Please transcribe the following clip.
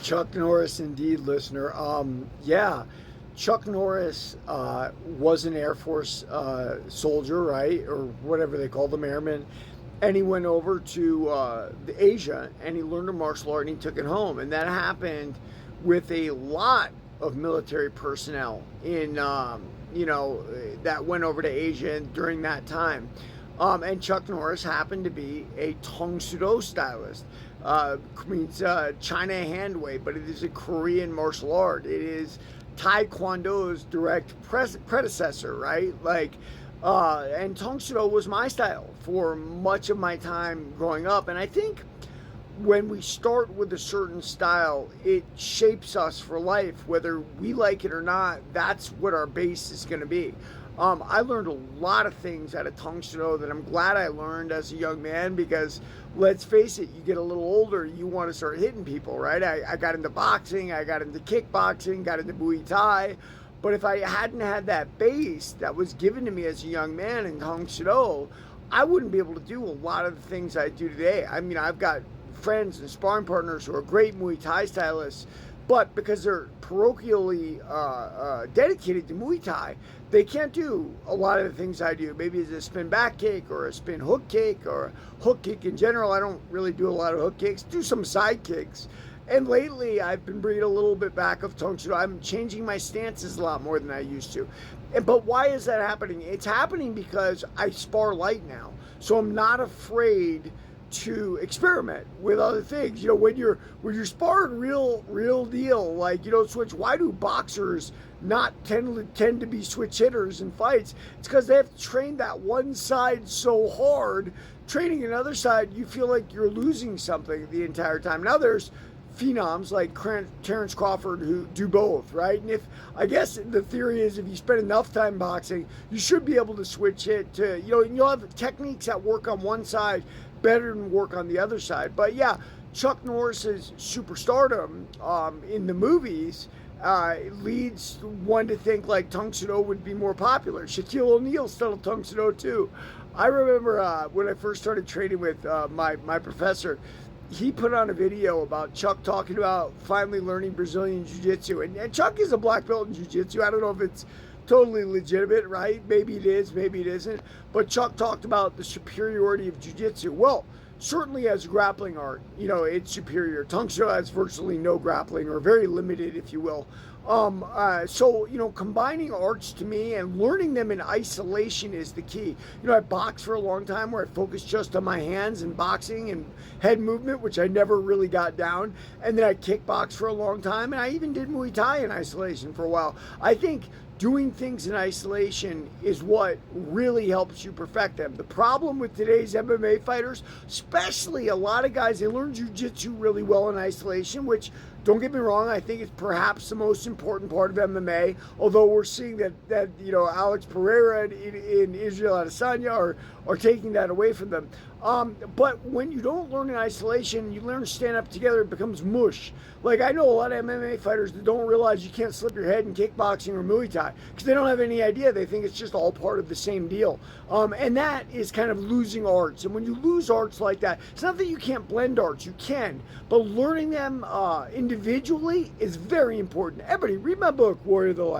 Chuck Norris, indeed, listener. Yeah, Chuck Norris was an Air Force soldier, right, or whatever they call them, airmen, and he went over to Asia and he learned a martial art and he took it home, and that happened with a lot of military personnel in that went over to Asia during that time. And Chuck Norris happened to be a Tong Sudo stylist. Means China hand weight, but it is a Korean martial art. It is Taekwondo's direct predecessor, right? And Tong Sudo was my style for much of my time growing up. And I think when we start with a certain style, it shapes us for life, whether we like it or not. That's what our base is going to be. I learned a lot of things out of Tong Sudo that I'm glad I learned as a young man, because let's face it, you get a little older, you want to start hitting people, right? I got into boxing, I got into kickboxing, got into Muay Thai, but if I hadn't had that base that was given to me as a young man in Tong Sudo, I wouldn't be able to do a lot of the things I do today. I mean, I've got friends and sparring partners who are great Muay Thai stylists, but because they're parochially dedicated to Muay Thai, they can't do a lot of the things I do. Maybe it's a spin back kick or a spin hook kick or a hook kick in general. I don't really do a lot of hook kicks, do some side kicks. And lately, I've been bringing a little bit back of Tong Sudo. I'm changing my stances a lot more than I used to. But why is that happening? It's happening because I spar light now. So I'm not afraid to experiment with other things. When you're sparring real deal, like you don't switch. Why do boxers not tend to be switch hitters in fights? It's because they have to train that one side so hard. Training another side, you feel like you're losing something the entire time. Now there's phenoms like Terrence Crawford who do both, right? And I guess the theory is if you spend enough time boxing, you should be able to switch it to, you'll have techniques that work on one side better than work on the other side. But yeah, Chuck Norris's superstardom in the movies leads one to think like Tong Sudo would be more popular. Shaquille O'Neal studied Tong Sudo too. I remember when I first started training with my professor, he put on a video about Chuck talking about finally learning Brazilian Jiu-Jitsu. And Chuck is a black belt in Jiu-Jitsu. I don't know if it's totally legitimate, right? Maybe it is, maybe it isn't. But Chuck talked about the superiority of Jiu-Jitsu. Well, certainly as grappling art, it's superior. Tong Sudo has virtually no grappling, or very limited, if you will. So combining arts to me and learning them in isolation is the key. I boxed for a long time where I focused just on my hands and boxing and head movement, which I never really got down. And then I kickboxed for a long time, and I even did Muay Thai in isolation for a while. I think doing things in isolation is what really helps you perfect them. The problem with today's MMA fighters, especially a lot of guys, they learn jiu-jitsu really well in isolation, which, don't get me wrong, I think it's perhaps the most important part of MMA, although we're seeing that Alex Pereira in Israel Adesanya are taking that away from them. But when you don't learn in isolation, you learn to stand up together, it becomes mush. Like, I know a lot of MMA fighters that don't realize you can't slip your head in kickboxing or Muay Thai because they don't have any idea. They think it's just all part of the same deal. And that is kind of losing arts. And when you lose arts like that, it's not that you can't blend arts. You can. But learning them individually is very important. Everybody, read my book, Warrior of the Light.